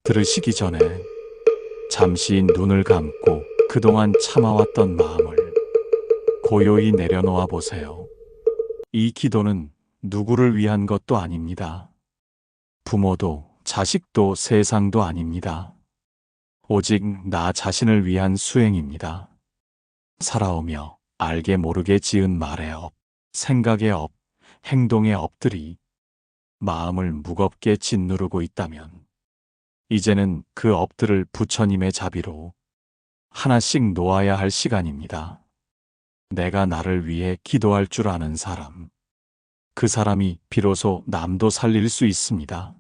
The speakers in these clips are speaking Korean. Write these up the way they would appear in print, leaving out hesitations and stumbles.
들으시기 전에 잠시 눈을 감고 그동안 참아왔던 마음을 고요히 내려놓아 보세요. 이 기도는 누구를 위한 것도 아닙니다. 부모도 자식도 세상도 아닙니다. 오직 나 자신을 위한 수행입니다. 살아오며 알게 모르게 지은 말의 업, 생각의 업, 행동의 업들이 마음을 무겁게 짓누르고 있다면 이제는 그 업들을 부처님의 자비로 하나씩 놓아야 할 시간입니다. 내가 나를 위해 기도할 줄 아는 사람, 그 사람이 비로소 남도 살릴 수 있습니다.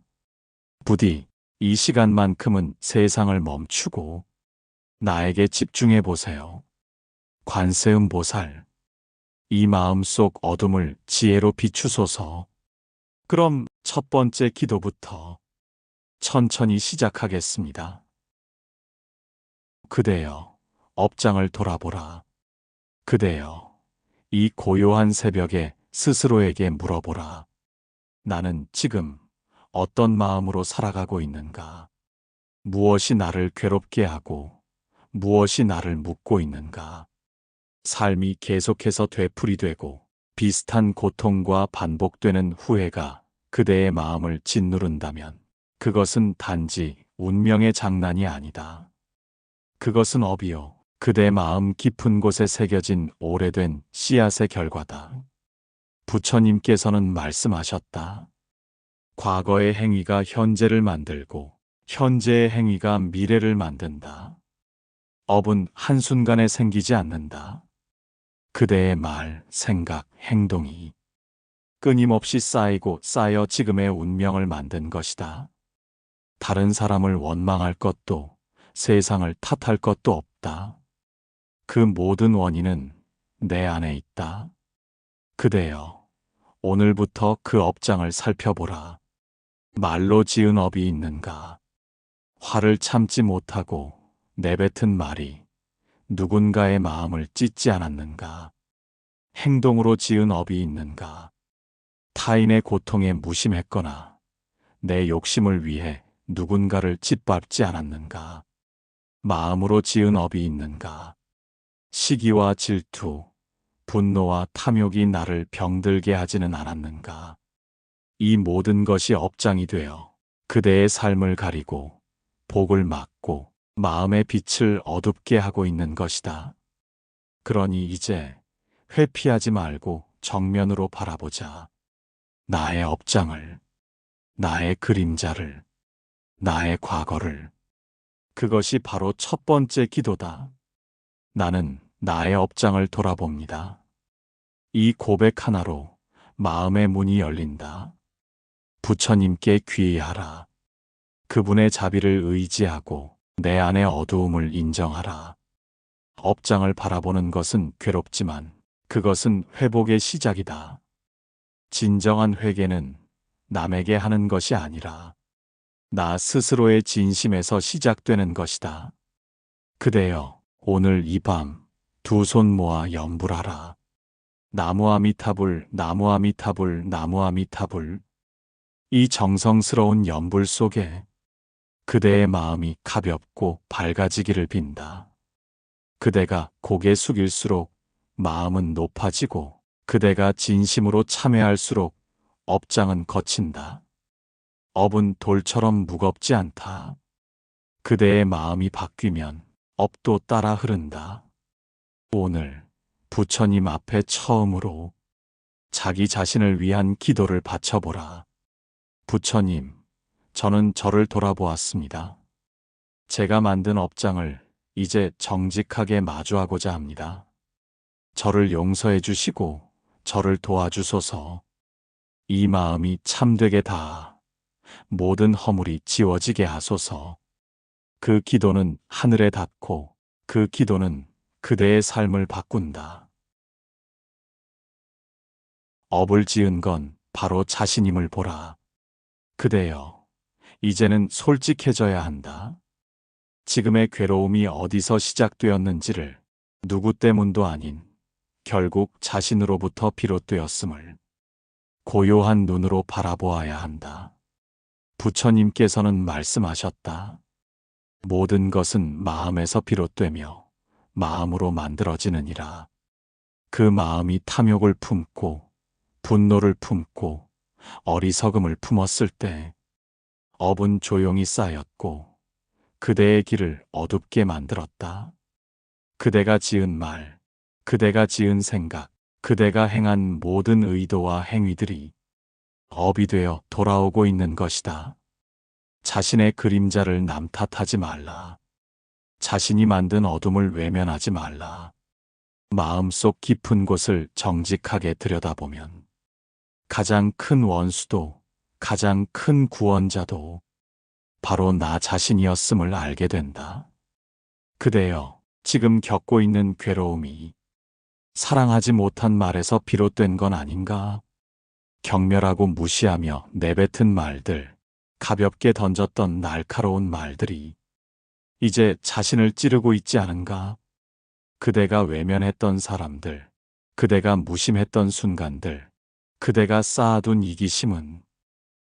부디 이 시간만큼은 세상을 멈추고 나에게 집중해 보세요. 관세음 보살, 이 마음속 어둠을 지혜로 비추소서. 그럼 첫 번째 기도부터 천천히 시작하겠습니다. 그대여, 업장을 돌아보라. 그대여, 이 고요한 새벽에 스스로에게 물어보라. 나는 지금 어떤 마음으로 살아가고 있는가? 무엇이 나를 괴롭게 하고 무엇이 나를 묶고 있는가? 삶이 계속해서 되풀이되고 비슷한 고통과 반복되는 후회가 그대의 마음을 짓누른다면 그것은 단지 운명의 장난이 아니다. 그것은 업이요, 그대 마음 깊은 곳에 새겨진 오래된 씨앗의 결과다. 부처님께서는 말씀하셨다. 과거의 행위가 현재를 만들고 현재의 행위가 미래를 만든다. 업은 한순간에 생기지 않는다. 그대의 말, 생각, 행동이 끊임없이 쌓이고 쌓여 지금의 운명을 만든 것이다. 다른 사람을 원망할 것도 세상을 탓할 것도 없다. 그 모든 원인은 내 안에 있다. 그대여, 오늘부터 그 업장을 살펴보라. 말로 지은 업이 있는가? 화를 참지 못하고 내뱉은 말이 누군가의 마음을 찢지 않았는가? 행동으로 지은 업이 있는가? 타인의 고통에 무심했거나 내 욕심을 위해 누군가를 짓밟지 않았는가? 마음으로 지은 업이 있는가? 시기와 질투, 분노와 탐욕이 나를 병들게 하지는 않았는가? 이 모든 것이 업장이 되어 그대의 삶을 가리고 복을 막고 마음의 빛을 어둡게 하고 있는 것이다. 그러니 이제 회피하지 말고 정면으로 바라보자. 나의 업장을, 나의 그림자를, 나의 과거를. 그것이 바로 첫 번째 기도다. 나는 나의 업장을 돌아봅니다. 이 고백 하나로 마음의 문이 열린다. 부처님께 귀의하라. 그분의 자비를 의지하고 내 안의 어두움을 인정하라. 업장을 바라보는 것은 괴롭지만 그것은 회복의 시작이다. 진정한 회개는 남에게 하는 것이 아니라 나 스스로의 진심에서 시작되는 것이다. 그대여, 오늘 이 밤 두 손 모아 염불하라. 나무 아미타불, 나무 아미타불, 나무 아미타불. 이 정성스러운 염불 속에 그대의 마음이 가볍고 밝아지기를 빈다. 그대가 고개 숙일수록 마음은 높아지고 그대가 진심으로 참회할수록 업장은 거친다. 업은 돌처럼 무겁지 않다. 그대의 마음이 바뀌면 업도 따라 흐른다. 오늘 부처님 앞에 처음으로 자기 자신을 위한 기도를 바쳐보라. 부처님, 저는 저를 돌아보았습니다. 제가 만든 업장을 이제 정직하게 마주하고자 합니다. 저를 용서해 주시고 저를 도와주소서. 이 마음이 참되게 닿아 모든 허물이 지워지게 하소서. 그 기도는 하늘에 닿고 그 기도는 그대의 삶을 바꾼다. 업을 지은 건 바로 자신임을 보라. 그대여, 이제는 솔직해져야 한다. 지금의 괴로움이 어디서 시작되었는지를 누구 때문도 아닌 결국 자신으로부터 비롯되었음을 고요한 눈으로 바라보아야 한다. 부처님께서는 말씀하셨다. 모든 것은 마음에서 비롯되며 마음으로 만들어지느니라. 그 마음이 탐욕을 품고 분노를 품고 어리석음을 품었을 때 업은 조용히 쌓였고 그대의 길을 어둡게 만들었다. 그대가 지은 말, 그대가 지은 생각, 그대가 행한 모든 의도와 행위들이 업이 되어 돌아오고 있는 것이다. 자신의 그림자를 남 탓하지 말라. 자신이 만든 어둠을 외면하지 말라. 마음속 깊은 곳을 정직하게 들여다보면 가장 큰 원수도 가장 큰 구원자도 바로 나 자신이었음을 알게 된다. 그대여, 지금 겪고 있는 괴로움이 사랑하지 못한 말에서 비롯된 건 아닌가? 경멸하고 무시하며 내뱉은 말들, 가볍게 던졌던 날카로운 말들이 이제 자신을 찌르고 있지 않은가? 그대가 외면했던 사람들, 그대가 무심했던 순간들, 그대가 쌓아둔 이기심은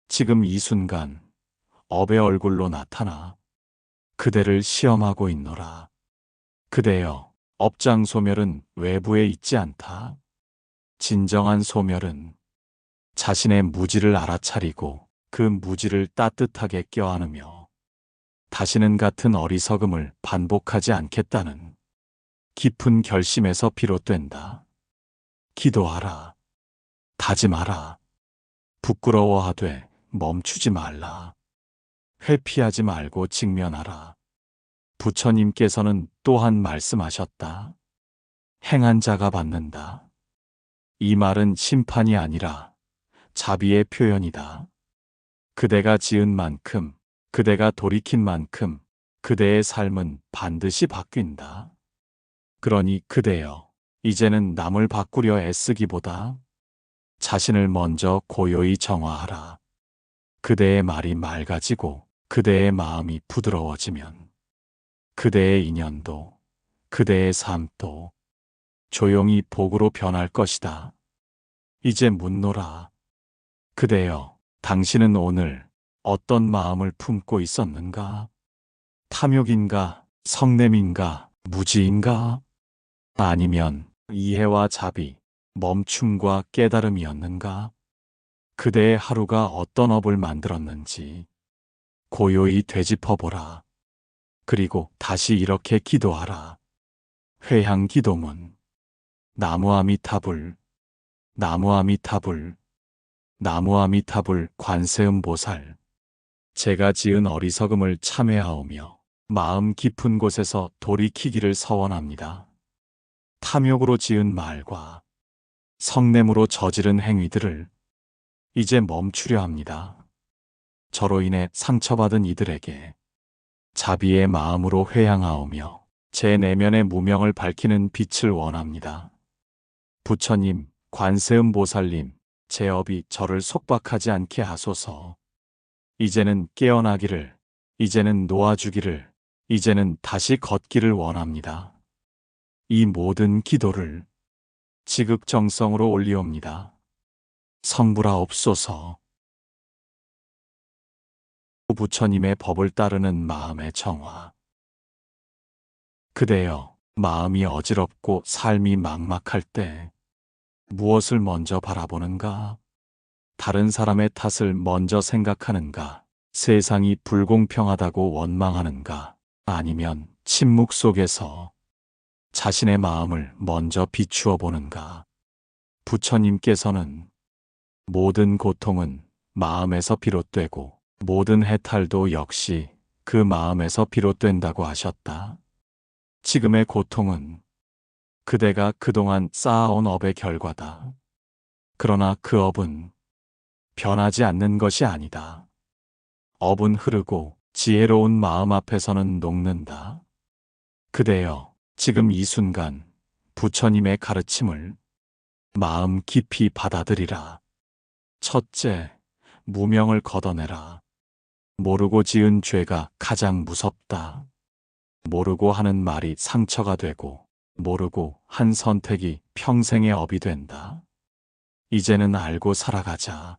지금 이 순간 업의 얼굴로 나타나 그대를 시험하고 있노라. 그대여, 업장 소멸은 외부에 있지 않다. 진정한 소멸은 자신의 무지를 알아차리고 그 무지를 따뜻하게 껴안으며 다시는 같은 어리석음을 반복하지 않겠다는 깊은 결심에서 비롯된다. 기도하라. 다짐하라. 부끄러워하되 멈추지 말라. 회피하지 말고 직면하라. 부처님께서는 또한 말씀하셨다. 행한 자가 받는다. 이 말은 심판이 아니라 자비의 표현이다. 그대가 지은 만큼, 그대가 돌이킨 만큼 그대의 삶은 반드시 바뀐다. 그러니 그대여, 이제는 남을 바꾸려 애쓰기보다 자신을 먼저 고요히 정화하라. 그대의 말이 맑아지고 그대의 마음이 부드러워지면 그대의 인연도 그대의 삶도 조용히 복으로 변할 것이다. 이제 묻노라. 그대여, 당신은 오늘 어떤 마음을 품고 있었는가? 탐욕인가? 성냄인가? 무지인가? 아니면 이해와 자비, 멈춤과 깨달음이었는가? 그대의 하루가 어떤 업을 만들었는지 고요히 되짚어보라. 그리고 다시 이렇게 기도하라. 회향 기도문. 나무아미타불, 나무아미타불, 나무아미타불 관세음보살. 제가 지은 어리석음을 참회하오며 마음 깊은 곳에서 돌이키기를 서원합니다. 탐욕으로 지은 말과 성냄으로 저지른 행위들을 이제 멈추려 합니다. 저로 인해 상처받은 이들에게 자비의 마음으로 회향하오며 제 내면의 무명을 밝히는 빛을 원합니다. 부처님, 관세음보살님, 제 업이 저를 속박하지 않게 하소서. 이제는 깨어나기를, 이제는 놓아주기를, 이제는 다시 걷기를 원합니다. 이 모든 기도를 지극정성으로 올리옵니다. 성불하옵소서. 부처님의 법을 따르는 마음의 정화. 그대여, 마음이 어지럽고 삶이 막막할 때 무엇을 먼저 바라보는가? 다른 사람의 탓을 먼저 생각하는가? 세상이 불공평하다고 원망하는가? 아니면 침묵 속에서 자신의 마음을 먼저 비추어 보는가? 부처님께서는 모든 고통은 마음에서 비롯되고 모든 해탈도 역시 그 마음에서 비롯된다고 하셨다. 지금의 고통은 그대가 그동안 쌓아온 업의 결과다. 그러나 그 업은 변하지 않는 것이 아니다. 업은 흐르고 지혜로운 마음 앞에서는 녹는다. 그대여, 지금 이 순간 부처님의 가르침을 마음 깊이 받아들이라. 첫째, 무명을 걷어내라. 모르고 지은 죄가 가장 무섭다. 모르고 하는 말이 상처가 되고 모르고 한 선택이 평생의 업이 된다. 이제는 알고 살아가자.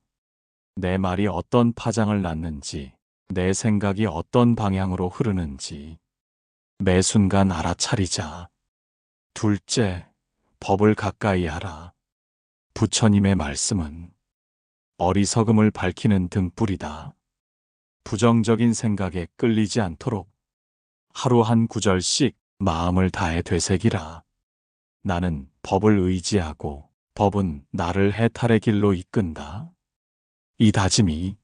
내 말이 어떤 파장을 낳는지, 내 생각이 어떤 방향으로 흐르는지 매 순간 알아차리자. 둘째, 법을 가까이 하라. 부처님의 말씀은 어리석음을 밝히는 등불이다. 부정적인 생각에 끌리지 않도록 하루 한 구절씩 마음을 다해 되새기라. 나는 법을 의지하고 법은 나를 해탈의 길로 이끈다. 이 다짐이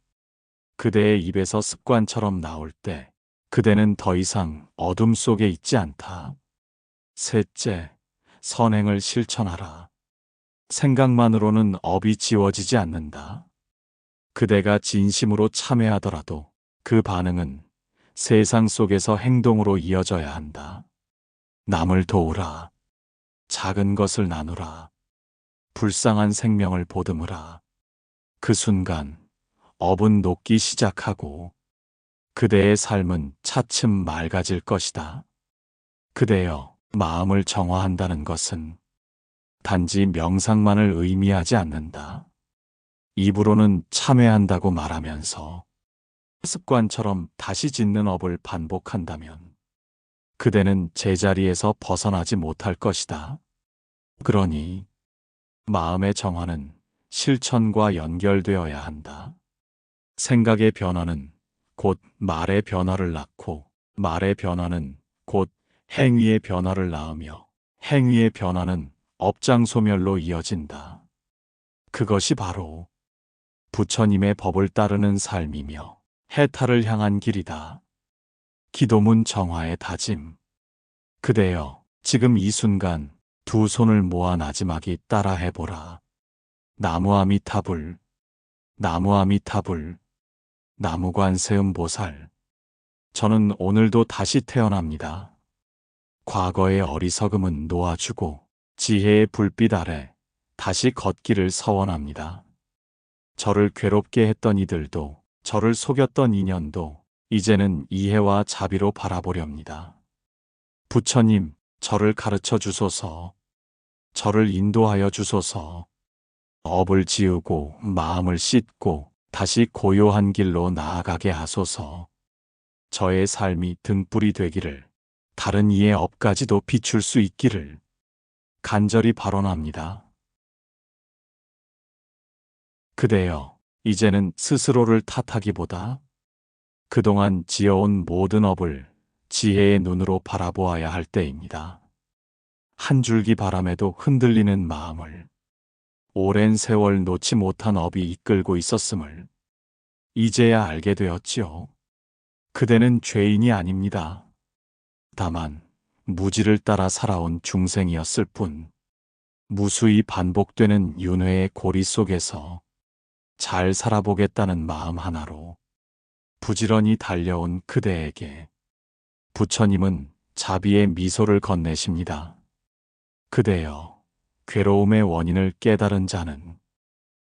그대의 입에서 습관처럼 나올 때 그대는 더 이상 어둠 속에 있지 않다. 셋째, 선행을 실천하라. 생각만으로는 업이 지워지지 않는다. 그대가 진심으로 참회하더라도 그 반응은 세상 속에서 행동으로 이어져야 한다. 남을 도우라. 작은 것을 나누라. 불쌍한 생명을 보듬으라. 그 순간 업은 녹기 시작하고 그대의 삶은 차츰 맑아질 것이다. 그대여, 마음을 정화한다는 것은 단지 명상만을 의미하지 않는다. 입으로는 참회한다고 말하면서 습관처럼 다시 짓는 업을 반복한다면 그대는 제자리에서 벗어나지 못할 것이다. 그러니 마음의 정화는 실천과 연결되어야 한다. 생각의 변화는 곧 말의 변화를 낳고 말의 변화는 곧 행위의 변화를 낳으며 행위의 변화는 업장소멸로 이어진다. 그것이 바로 부처님의 법을 따르는 삶이며 해탈을 향한 길이다. 기도문 정화의 다짐. 그대여, 지금 이 순간 두 손을 모아 나지막이 따라 해보라. 나무아미타불, 나무아미타불, 나무관세음보살. 저는 오늘도 다시 태어납니다. 과거의 어리석음은 놓아주고 지혜의 불빛 아래 다시 걷기를 서원합니다. 저를 괴롭게 했던 이들도, 저를 속였던 인연도 이제는 이해와 자비로 바라보렵니다. 부처님, 저를 가르쳐 주소서. 저를 인도하여 주소서. 업을 지우고 마음을 씻고 다시 고요한 길로 나아가게 하소서. 저의 삶이 등불이 되기를, 다른 이의 업까지도 비출 수 있기를 간절히 발언합니다. 그대여, 이제는 스스로를 탓하기보다 그동안 지어온 모든 업을 지혜의 눈으로 바라보아야 할 때입니다. 한 줄기 바람에도 흔들리는 마음을, 오랜 세월 놓지 못한 업이 이끌고 있었음을 이제야 알게 되었지요. 그대는 죄인이 아닙니다. 다만 무지를 따라 살아온 중생이었을 뿐, 무수히 반복되는 윤회의 고리 속에서 잘 살아보겠다는 마음 하나로 부지런히 달려온 그대에게 부처님은 자비의 미소를 건네십니다. 그대여, 괴로움의 원인을 깨달은 자는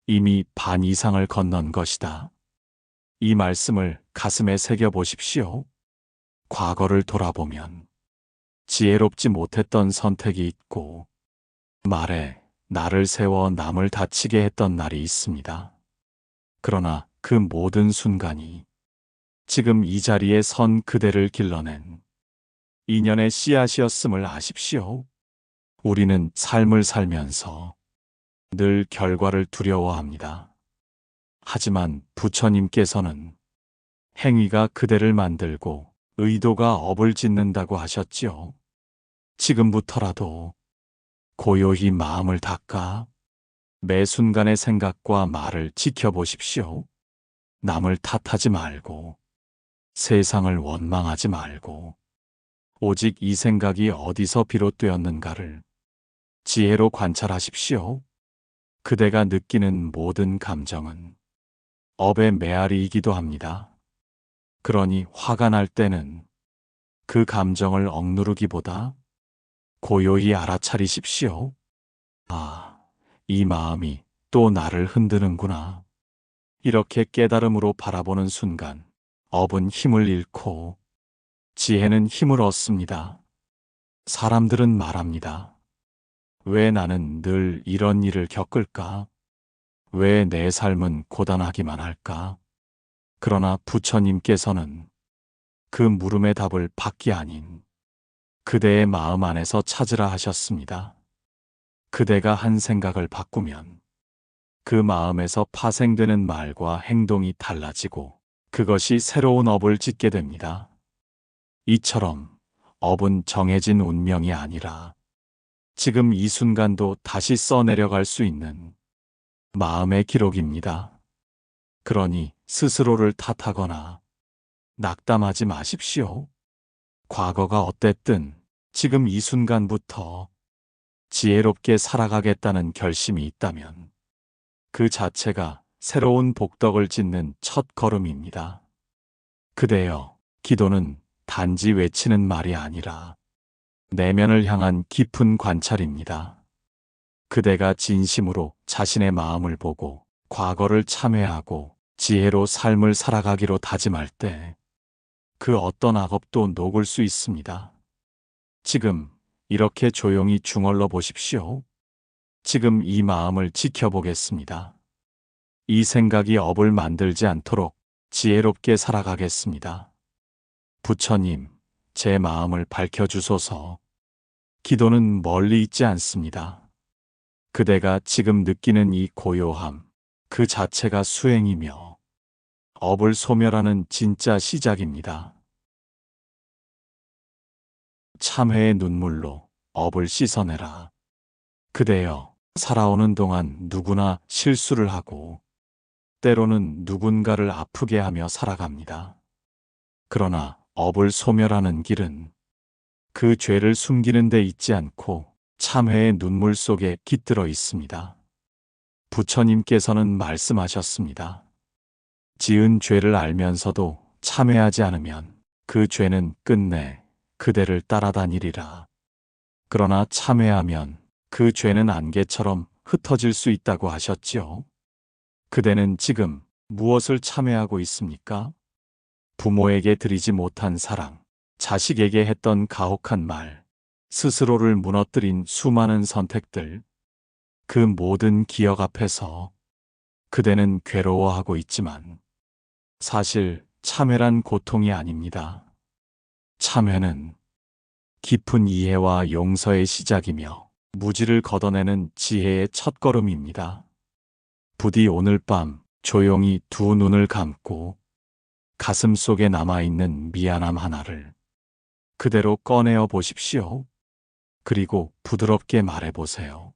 이미 반 이상을 건넌 것이다. 이 말씀을 가슴에 새겨보십시오. 과거를 돌아보면 지혜롭지 못했던 선택이 있고 말에 나를 세워 남을 다치게 했던 날이 있습니다. 그러나 그 모든 순간이 지금 이 자리에 선 그대를 길러낸 인연의 씨앗이었음을 아십시오. 우리는 삶을 살면서 늘 결과를 두려워합니다. 하지만 부처님께서는 행위가 그대를 만들고 의도가 업을 짓는다고 하셨지요. 지금부터라도 고요히 마음을 닦아 매 순간의 생각과 말을 지켜보십시오. 남을 탓하지 말고 세상을 원망하지 말고 오직 이 생각이 어디서 비롯되었는가를 지혜로 관찰하십시오. 그대가 느끼는 모든 감정은 업의 메아리이기도 합니다. 그러니 화가 날 때는 그 감정을 억누르기보다 고요히 알아차리십시오. 아, 이 마음이 또 나를 흔드는구나. 이렇게 깨달음으로 바라보는 순간 업은 힘을 잃고 지혜는 힘을 얻습니다. 사람들은 말합니다. 왜 나는 늘 이런 일을 겪을까? 왜 내 삶은 고단하기만 할까? 그러나 부처님께서는 그 물음의 답을 밖이 아닌 그대의 마음 안에서 찾으라 하셨습니다. 그대가 한 생각을 바꾸면 그 마음에서 파생되는 말과 행동이 달라지고 그것이 새로운 업을 짓게 됩니다. 이처럼 업은 정해진 운명이 아니라 지금 이 순간도 다시 써내려갈 수 있는 마음의 기록입니다. 그러니 스스로를 탓하거나 낙담하지 마십시오. 과거가 어땠든 지금 이 순간부터 지혜롭게 살아가겠다는 결심이 있다면 그 자체가 새로운 복덕을 짓는 첫 걸음입니다. 그대여, 기도는 단지 외치는 말이 아니라 내면을 향한 깊은 관찰입니다. 그대가 진심으로 자신의 마음을 보고 과거를 참회하고 지혜로 삶을 살아가기로 다짐할 때 그 어떤 악업도 녹을 수 있습니다. 지금 이렇게 조용히 중얼러 보십시오. 지금 이 마음을 지켜보겠습니다. 이 생각이 업을 만들지 않도록 지혜롭게 살아가겠습니다. 부처님, 제 마음을 밝혀주소서. 기도는 멀리 있지 않습니다. 그대가 지금 느끼는 이 고요함, 그 자체가 수행이며 업을 소멸하는 진짜 시작입니다. 참회의 눈물로 업을 씻어내라. 그대여, 살아오는 동안 누구나 실수를 하고 때로는 누군가를 아프게 하며 살아갑니다. 그러나 업을 소멸하는 길은 그 죄를 숨기는 데 있지 않고 참회의 눈물 속에 깃들어 있습니다. 부처님께서는 말씀하셨습니다. 지은 죄를 알면서도 참회하지 않으면 그 죄는 끝내 그대를 따라다니리라. 그러나 참회하면 그 죄는 안개처럼 흩어질 수 있다고 하셨지요. 그대는 지금 무엇을 참회하고 있습니까? 부모에게 드리지 못한 사랑, 자식에게 했던 가혹한 말, 스스로를 무너뜨린 수많은 선택들, 그 모든 기억 앞에서 그대는 괴로워하고 있지만 사실 참회란 고통이 아닙니다. 참회는 깊은 이해와 용서의 시작이며 무지를 걷어내는 지혜의 첫걸음입니다. 부디 오늘 밤 조용히 두 눈을 감고 가슴 속에 남아있는 미안함 하나를 그대로 꺼내어 보십시오. 그리고 부드럽게 말해보세요.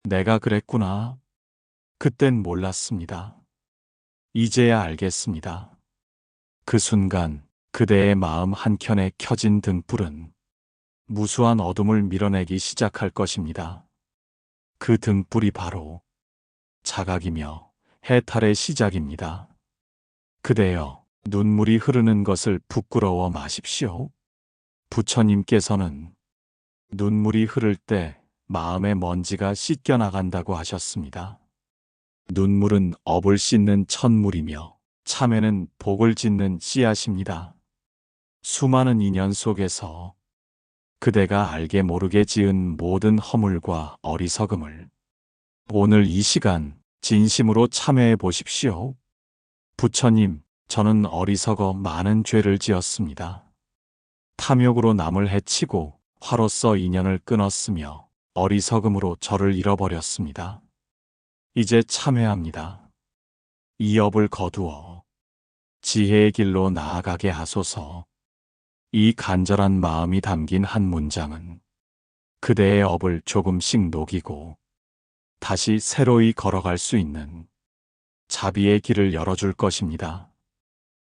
내가 그랬구나. 그땐 몰랐습니다. 이제야 알겠습니다. 그 순간 그대의 마음 한켠에 켜진 등불은 무수한 어둠을 밀어내기 시작할 것입니다. 그 등불이 바로 자각이며 해탈의 시작입니다. 그대여, 눈물이 흐르는 것을 부끄러워 마십시오. 부처님께서는 눈물이 흐를 때 마음의 먼지가 씻겨 나간다고 하셨습니다. 눈물은 업을 씻는 첫물이며 참회는 복을 짓는 씨앗입니다. 수많은 인연 속에서 그대가 알게 모르게 지은 모든 허물과 어리석음을 오늘 이 시간 진심으로 참회해 보십시오. 부처님, 저는 어리석어 많은 죄를 지었습니다. 탐욕으로 남을 해치고 화로써 인연을 끊었으며 어리석음으로 저를 잃어버렸습니다. 이제 참회합니다. 이 업을 거두어 지혜의 길로 나아가게 하소서. 이 간절한 마음이 담긴 한 문장은 그대의 업을 조금씩 녹이고 다시 새로이 걸어갈 수 있는 자비의 길을 열어줄 것입니다.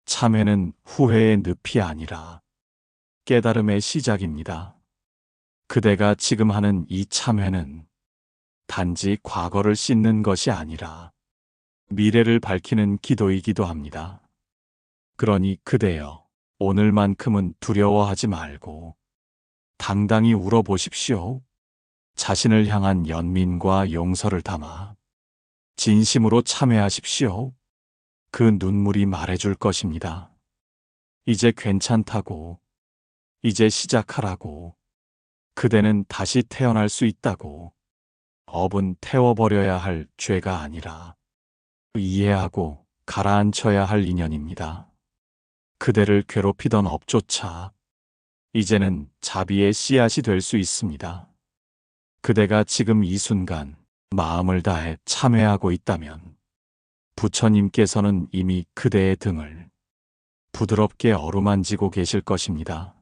참회는 후회의 늪이 아니라 깨달음의 시작입니다. 그대가 지금 하는 이 참회는 단지 과거를 씻는 것이 아니라 미래를 밝히는 기도이기도 합니다. 그러니 그대여, 오늘만큼은 두려워하지 말고 당당히 울어보십시오. 자신을 향한 연민과 용서를 담아 진심으로 참회하십시오. 그 눈물이 말해줄 것입니다. 이제 괜찮다고, 이제 시작하라고, 그대는 다시 태어날 수 있다고. 업은 태워버려야 할 죄가 아니라 이해하고 가라앉혀야 할 인연입니다. 그대를 괴롭히던 업조차 이제는 자비의 씨앗이 될 수 있습니다. 그대가 지금 이 순간 마음을 다해 참회하고 있다면 부처님께서는 이미 그대의 등을 부드럽게 어루만지고 계실 것입니다.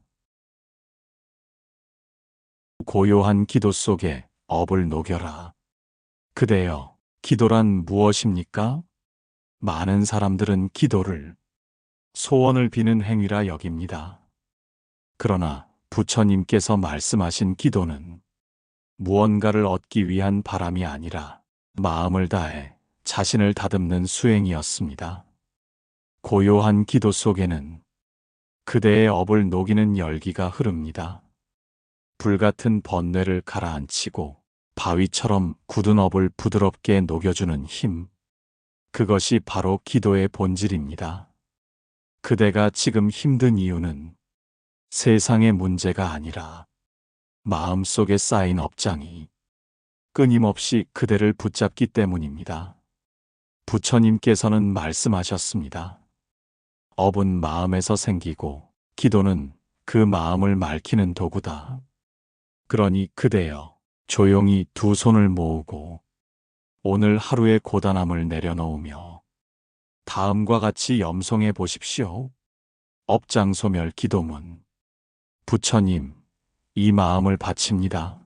고요한 기도 속에 업을 녹여라. 그대여, 기도란 무엇입니까? 많은 사람들은 기도를 소원을 비는 행위라 여깁니다. 그러나 부처님께서 말씀하신 기도는 무언가를 얻기 위한 바람이 아니라 마음을 다해 자신을 다듬는 수행이었습니다. 고요한 기도 속에는 그대의 업을 녹이는 열기가 흐릅니다. 불같은 번뇌를 가라앉히고 바위처럼 굳은 업을 부드럽게 녹여주는 힘. 그것이 바로 기도의 본질입니다. 그대가 지금 힘든 이유는 세상의 문제가 아니라 마음속에 쌓인 업장이 끊임없이 그대를 붙잡기 때문입니다. 부처님께서는 말씀하셨습니다. 업은 마음에서 생기고 기도는 그 마음을 맑히는 도구다. 그러니 그대여, 조용히 두 손을 모으고 오늘 하루의 고단함을 내려놓으며 다음과 같이 염송해 보십시오. 업장소멸 기도문. 부처님, 이 마음을 바칩니다.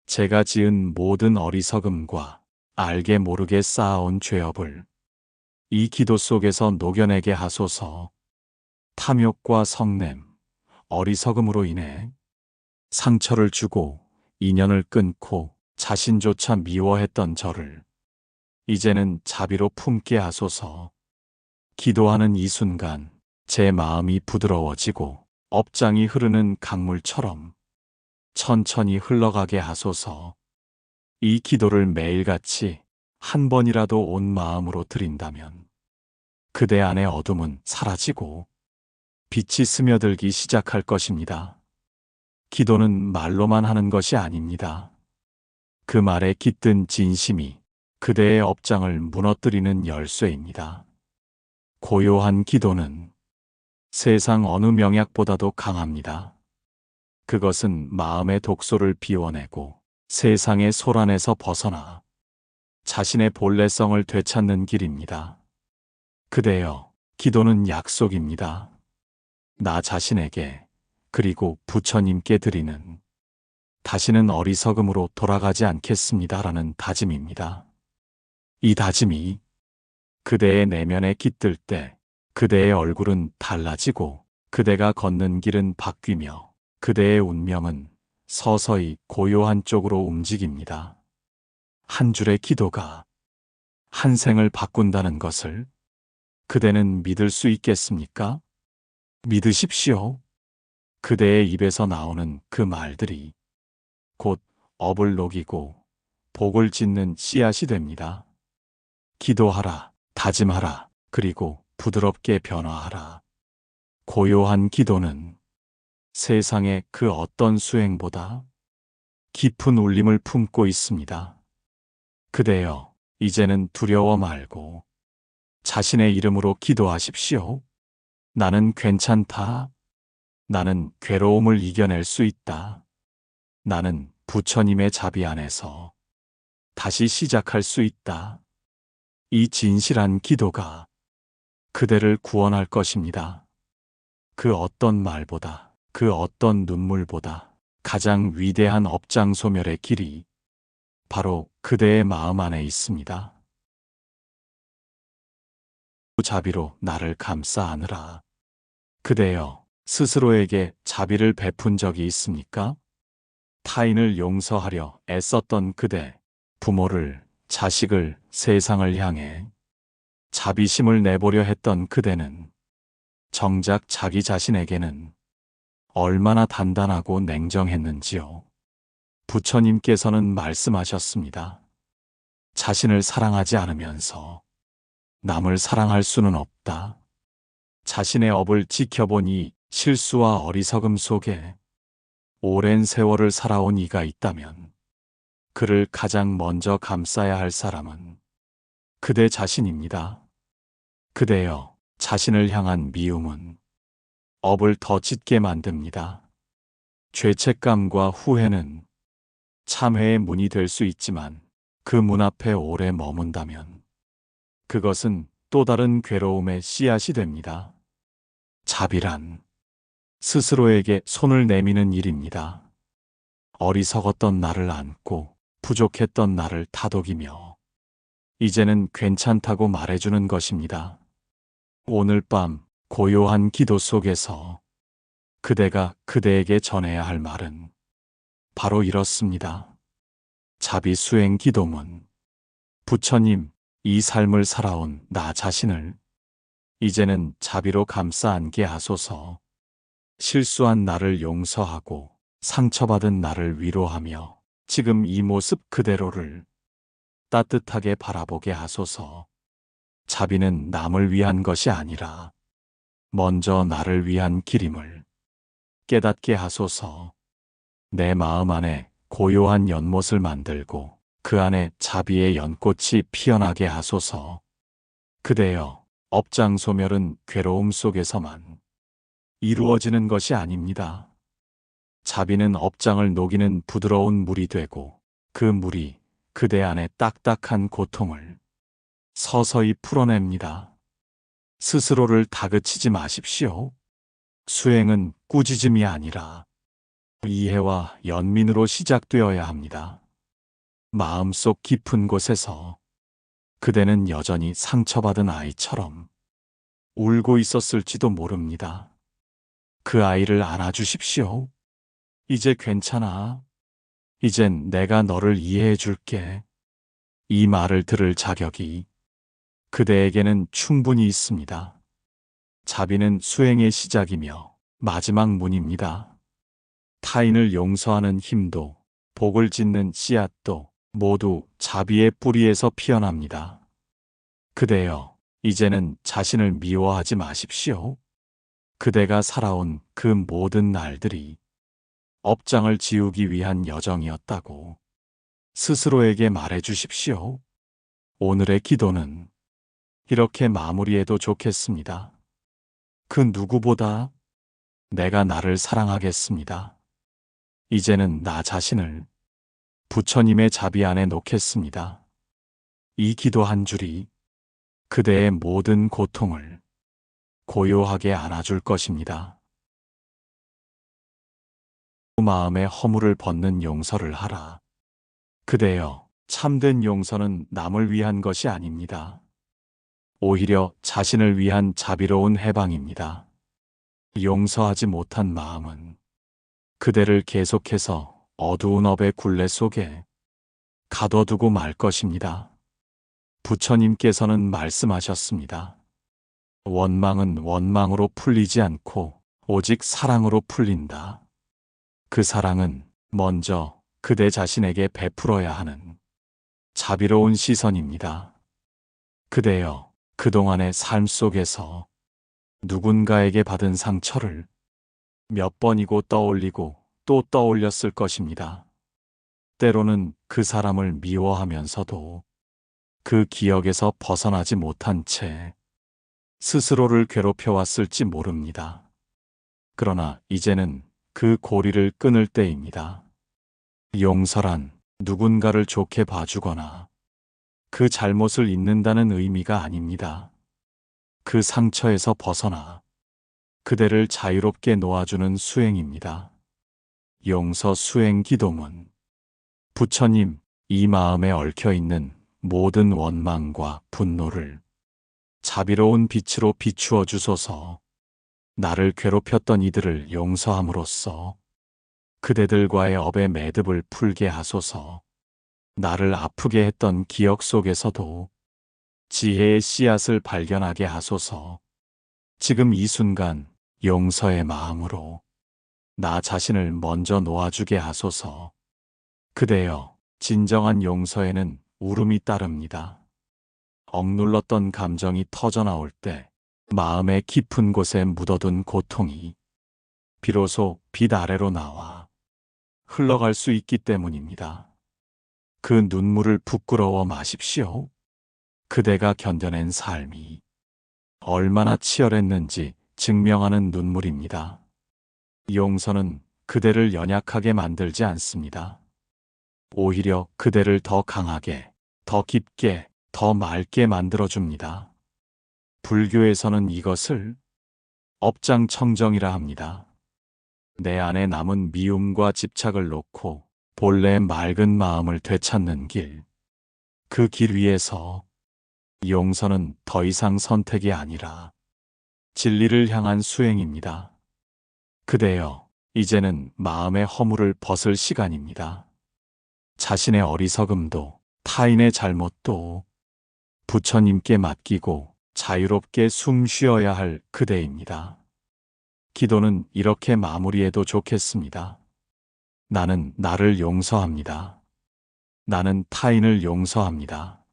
제가 지은 모든 어리석음과 알게 모르게 쌓아온 죄업을 이 기도 속에서 녹여내게 하소서. 탐욕과 성냄, 어리석음으로 인해 상처를 주고 인연을 끊고 자신조차 미워했던 저를 이제는 자비로 품게 하소서. 기도하는 이 순간 제 마음이 부드러워지고 업장이 흐르는 강물처럼 천천히 흘러가게 하소서. 이 기도를 매일같이 한 번이라도 온 마음으로 드린다면 그대 안의 어둠은 사라지고 빛이 스며들기 시작할 것입니다. 기도는 말로만 하는 것이 아닙니다. 그 말에 깃든 진심이 그대의 업장을 무너뜨리는 열쇠입니다. 고요한 기도는 세상 어느 명약보다도 강합니다. 그것은 마음의 독소를 비워내고 세상의 소란에서 벗어나 자신의 본래성을 되찾는 길입니다. 그대여, 기도는 약속입니다. 나 자신에게 그리고 부처님께 드리는 다시는 어리석음으로 돌아가지 않겠습니다라는 다짐입니다. 이 다짐이 그대의 내면에 깃들 때 그대의 얼굴은 달라지고 그대가 걷는 길은 바뀌며 그대의 운명은 서서히 고요한 쪽으로 움직입니다. 한 줄의 기도가 한 생을 바꾼다는 것을 그대는 믿을 수 있겠습니까? 믿으십시오. 그대의 입에서 나오는 그 말들이 곧 업을 녹이고 복을 짓는 씨앗이 됩니다. 기도하라, 다짐하라, 그리고 부드럽게 변화하라. 고요한 기도는 세상의 그 어떤 수행보다 깊은 울림을 품고 있습니다. 그대여, 이제는 두려워 말고 자신의 이름으로 기도하십시오. 나는 괜찮다. 나는 괴로움을 이겨낼 수 있다. 나는 부처님의 자비 안에서 다시 시작할 수 있다. 이 진실한 기도가 그대를 구원할 것입니다. 그 어떤 말보다, 그 어떤 눈물보다 가장 위대한 업장 소멸의 길이 바로 그대의 마음 안에 있습니다. 자비로 나를 감싸 안으라. 그대여, 스스로에게 자비를 베푼 적이 있습니까? 타인을 용서하려 애썼던 그대, 부모를, 자식을, 세상을 향해 자비심을 내보려 했던 그대는 정작 자기 자신에게는 얼마나 단단하고 냉정했는지요. 부처님께서는 말씀하셨습니다. 자신을 사랑하지 않으면서 남을 사랑할 수는 없다. 자신의 업을 지켜보니 실수와 어리석음 속에 오랜 세월을 살아온 이가 있다면 그를 가장 먼저 감싸야 할 사람은 그대 자신입니다. 그대여, 자신을 향한 미움은 업을 더 짙게 만듭니다. 죄책감과 후회는 참회의 문이 될 수 있지만 그 문 앞에 오래 머문다면 그것은 또 다른 괴로움의 씨앗이 됩니다. 자비란 스스로에게 손을 내미는 일입니다. 어리석었던 나를 안고 부족했던 나를 다독이며 이제는 괜찮다고 말해주는 것입니다. 오늘 밤 고요한 기도 속에서 그대가 그대에게 전해야 할 말은 바로 이렇습니다. 자비 수행 기도문. 부처님, 이 삶을 살아온 나 자신을 이제는 자비로 감싸 안게 하소서. 실수한 나를 용서하고 상처받은 나를 위로하며 지금 이 모습 그대로를 따뜻하게 바라보게 하소서. 자비는 남을 위한 것이 아니라 먼저 나를 위한 길임을 깨닫게 하소서. 내 마음 안에 고요한 연못을 만들고 그 안에 자비의 연꽃이 피어나게 하소서. 그대여, 업장 소멸은 괴로움 속에서만 이루어지는 것이 아닙니다. 자비는 업장을 녹이는 부드러운 물이 되고 그 물이 그대 안에 딱딱한 고통을 서서히 풀어냅니다. 스스로를 다그치지 마십시오. 수행은 꾸짖음이 아니라 이해와 연민으로 시작되어야 합니다. 마음속 깊은 곳에서 그대는 여전히 상처받은 아이처럼 울고 있었을지도 모릅니다. 그 아이를 안아주십시오. 이제 괜찮아. 이젠 내가 너를 이해해 줄게. 이 말을 들을 자격이 그대에게는 충분히 있습니다. 자비는 수행의 시작이며 마지막 문입니다. 타인을 용서하는 힘도 복을 짓는 씨앗도 모두 자비의 뿌리에서 피어납니다. 그대여, 이제는 자신을 미워하지 마십시오. 그대가 살아온 그 모든 날들이 업장을 지우기 위한 여정이었다고 스스로에게 말해 주십시오. 오늘의 기도는 이렇게 마무리해도 좋겠습니다. 그 누구보다 내가 나를 사랑하겠습니다. 이제는 나 자신을 부처님의 자비 안에 놓겠습니다. 이 기도 한 줄이 그대의 모든 고통을 고요하게 안아줄 것입니다. 마음의 허물을 벗는 용서를 하라. 그대여, 참된 용서는 남을 위한 것이 아닙니다. 오히려 자신을 위한 자비로운 해방입니다. 용서하지 못한 마음은 그대를 계속해서 어두운 업의 굴레 속에 가둬두고 말 것입니다. 부처님께서는 말씀하셨습니다. 원망은 원망으로 풀리지 않고 오직 사랑으로 풀린다. 그 사랑은 먼저 그대 자신에게 베풀어야 하는 자비로운 시선입니다. 그대여, 그동안의 삶 속에서 누군가에게 받은 상처를 몇 번이고 떠올리고 또 떠올렸을 것입니다. 때로는 그 사람을 미워하면서도 그 기억에서 벗어나지 못한 채 스스로를 괴롭혀왔을지 모릅니다. 그러나 이제는 그 고리를 끊을 때입니다. 용서란 누군가를 좋게 봐주거나 그 잘못을 잊는다는 의미가 아닙니다. 그 상처에서 벗어나 그대를 자유롭게 놓아주는 수행입니다. 용서 수행 기도문. 부처님, 이 마음에 얽혀있는 모든 원망과 분노를 자비로운 빛으로 비추어 주소서. 나를 괴롭혔던 이들을 용서함으로써 그대들과의 업의 매듭을 풀게 하소서. 나를 아프게 했던 기억 속에서도 지혜의 씨앗을 발견하게 하소서. 지금 이 순간 용서의 마음으로 나 자신을 먼저 놓아주게 하소서. 그대여, 진정한 용서에는 울음이 따릅니다. 억눌렀던 감정이 터져나올 때 마음의 깊은 곳에 묻어둔 고통이 비로소 빛 아래로 나와 흘러갈 수 있기 때문입니다. 그 눈물을 부끄러워 마십시오. 그대가 견뎌낸 삶이 얼마나 치열했는지 증명하는 눈물입니다. 용서는 그대를 연약하게 만들지 않습니다. 오히려 그대를 더 강하게, 더 깊게, 더 맑게 만들어줍니다. 불교에서는 이것을 업장청정이라 합니다. 내 안에 남은 미움과 집착을 놓고 본래 맑은 마음을 되찾는 길. 그 길 위에서 용서는 더 이상 선택이 아니라 진리를 향한 수행입니다. 그대여, 이제는 마음의 허물을 벗을 시간입니다. 자신의 어리석음도, 타인의 잘못도 부처님께 맡기고 자유롭게 숨 쉬어야 할 그대입니다. 기도는 이렇게 마무리해도 좋겠습니다. 나는 나를 용서합니다. 나는 타인을 용서합니다.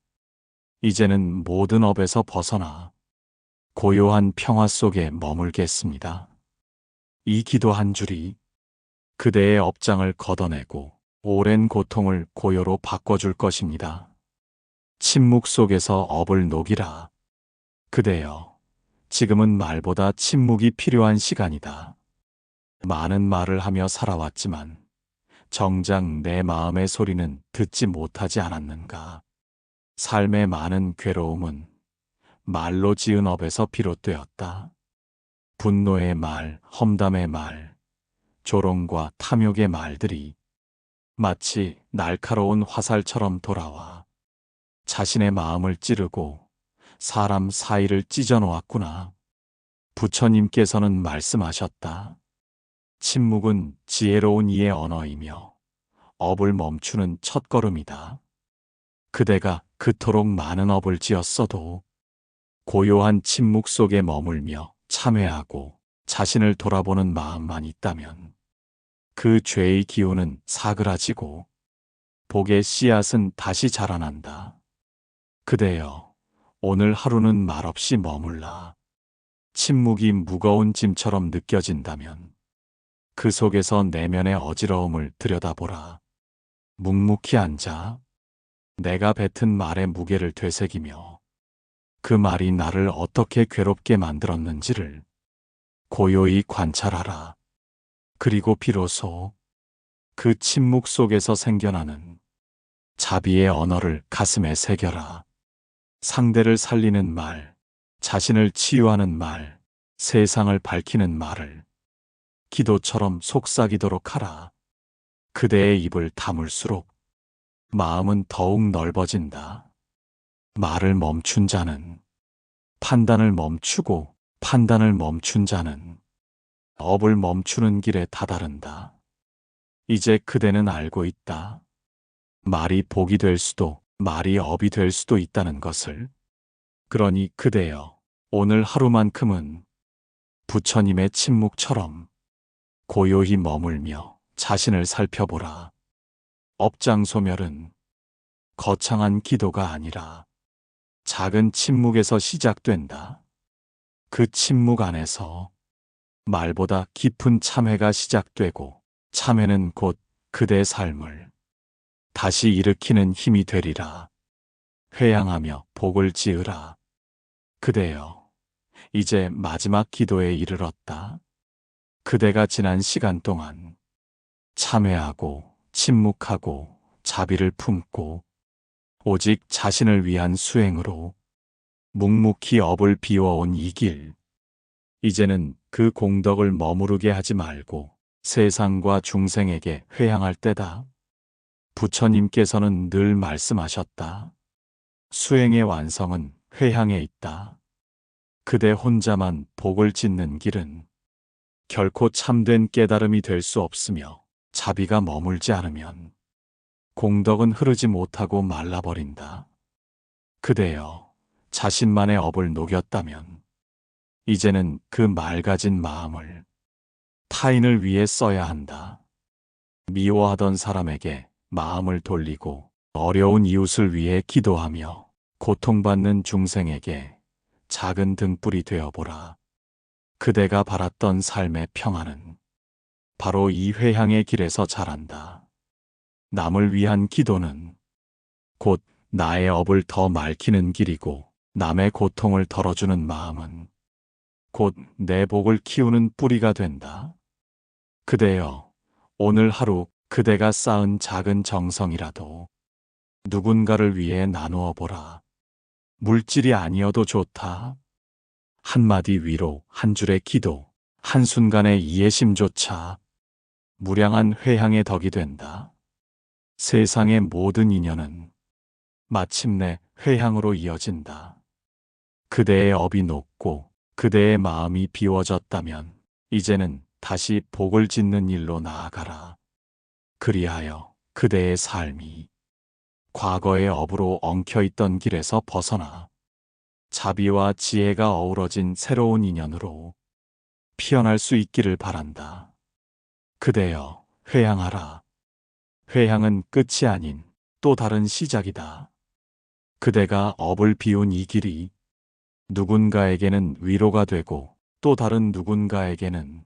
이제는 모든 업에서 벗어나 고요한 평화 속에 머물겠습니다. 이 기도 한 줄이 그대의 업장을 걷어내고 오랜 고통을 고요로 바꿔줄 것입니다. 침묵 속에서 업을 녹이라. 그대여, 지금은 말보다 침묵이 필요한 시간이다. 많은 말을 하며 살아왔지만 정작 내 마음의 소리는 듣지 못하지 않았는가. 삶의 많은 괴로움은 말로 지은 업에서 비롯되었다. 분노의 말, 험담의 말, 조롱과 탐욕의 말들이 마치 날카로운 화살처럼 돌아와 자신의 마음을 찌르고 사람 사이를 찢어놓았구나. 부처님께서는 말씀하셨다. 침묵은 지혜로운 이의 언어이며 업을 멈추는 첫걸음이다. 그대가 그토록 많은 업을 지었어도 고요한 침묵 속에 머물며 참회하고 자신을 돌아보는 마음만 있다면 그 죄의 기운은 사그라지고 복의 씨앗은 다시 자라난다. 그대여, 오늘 하루는 말없이 머물라. 침묵이 무거운 짐처럼 느껴진다면 그 속에서 내면의 어지러움을 들여다보라. 묵묵히 앉아 내가 뱉은 말의 무게를 되새기며 그 말이 나를 어떻게 괴롭게 만들었는지를 고요히 관찰하라. 그리고 비로소 그 침묵 속에서 생겨나는 자비의 언어를 가슴에 새겨라. 상대를 살리는 말, 자신을 치유하는 말, 세상을 밝히는 말을 기도처럼 속삭이도록 하라. 그대의 입을 다물수록 마음은 더욱 넓어진다. 말을 멈춘 자는 판단을 멈추고 판단을 멈춘 자는 업을 멈추는 길에 다다른다. 이제 그대는 알고 있다. 말이 복이 될 수도 말이 업이 될 수도 있다는 것을. 그러니 그대여, 오늘 하루만큼은 부처님의 침묵처럼 고요히 머물며 자신을 살펴보라. 업장소멸은 거창한 기도가 아니라 작은 침묵에서 시작된다. 그 침묵 안에서 말보다 깊은 참회가 시작되고 참회는 곧 그대 삶을 다시 일으키는 힘이 되리라. 회양하며 복을 지으라. 그대여, 이제 마지막 기도에 이르렀다. 그대가 지난 시간 동안 참회하고 침묵하고 자비를 품고 오직 자신을 위한 수행으로 묵묵히 업을 비워온 이 길. 이제는 그 공덕을 머무르게 하지 말고 세상과 중생에게 회향할 때다. 부처님께서는 늘 말씀하셨다. 수행의 완성은 회향에 있다. 그대 혼자만 복을 짓는 길은 결코 참된 깨달음이 될 수 없으며 자비가 머물지 않으면 공덕은 흐르지 못하고 말라버린다. 그대여, 자신만의 업을 녹였다면 이제는 그 맑아진 마음을 타인을 위해 써야 한다. 미워하던 사람에게 마음을 돌리고 어려운 이웃을 위해 기도하며 고통받는 중생에게 작은 등불이 되어보라. 그대가 바랐던 삶의 평안은 바로 이 회향의 길에서 자란다. 남을 위한 기도는 곧 나의 업을 더 맑히는 길이고 남의 고통을 덜어주는 마음은 곧 내 복을 키우는 뿌리가 된다. 그대여, 오늘 하루 그대가 쌓은 작은 정성이라도 누군가를 위해 나누어 보라. 물질이 아니어도 좋다. 한마디 위로, 한 줄의 기도, 한순간의 이해심조차 무량한 회향의 덕이 된다. 세상의 모든 인연은 마침내 회향으로 이어진다. 그대의 업이 높고 그대의 마음이 비워졌다면 이제는 다시 복을 짓는 일로 나아가라. 그리하여 그대의 삶이 과거의 업으로 엉켜있던 길에서 벗어나 자비와 지혜가 어우러진 새로운 인연으로 피어날 수 있기를 바란다. 그대여, 회향하라. 회향은 끝이 아닌 또 다른 시작이다. 그대가 업을 비운 이 길이 누군가에게는 위로가 되고 또 다른 누군가에게는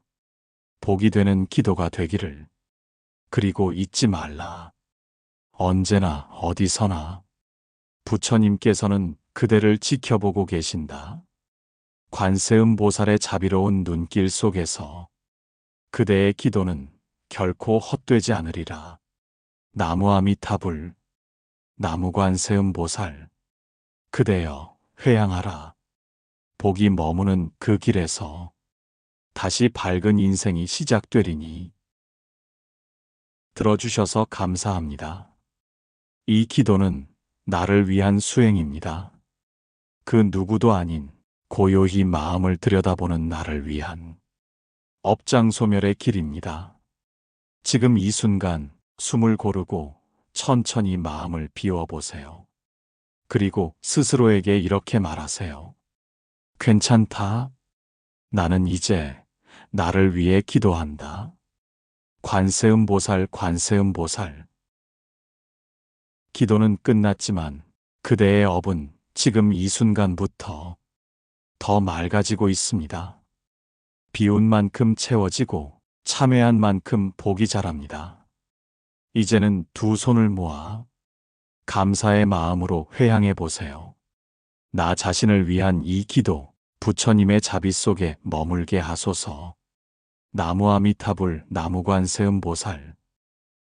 복이 되는 기도가 되기를. 그리고 잊지 말라. 언제나 어디서나 부처님께서는 그대를 지켜보고 계신다. 관세음 보살의 자비로운 눈길 속에서 그대의 기도는 결코 헛되지 않으리라. 나무 아미타불, 나무 관세음 보살, 그대여 회향하라. 복이 머무는 그 길에서 다시 밝은 인생이 시작되리니. 들어주셔서 감사합니다. 이 기도는 나를 위한 수행입니다. 그 누구도 아닌 고요히 마음을 들여다보는 나를 위한 업장소멸의 길입니다. 지금 이 순간 숨을 고르고 천천히 마음을 비워보세요. 그리고 스스로에게 이렇게 말하세요. 괜찮다. 나는 이제 나를 위해 기도한다. 관세음 보살, 관세음 보살. 기도는 끝났지만 그대의 업은 지금 이 순간부터 더 맑아지고 있습니다. 비운 만큼 채워지고 참회한 만큼 복이 자랍니다. 이제는 두 손을 모아 감사의 마음으로 회향해 보세요. 나 자신을 위한 이 기도, 부처님의 자비 속에 머물게 하소서. 나무 아미타불, 나무 관세음 보살.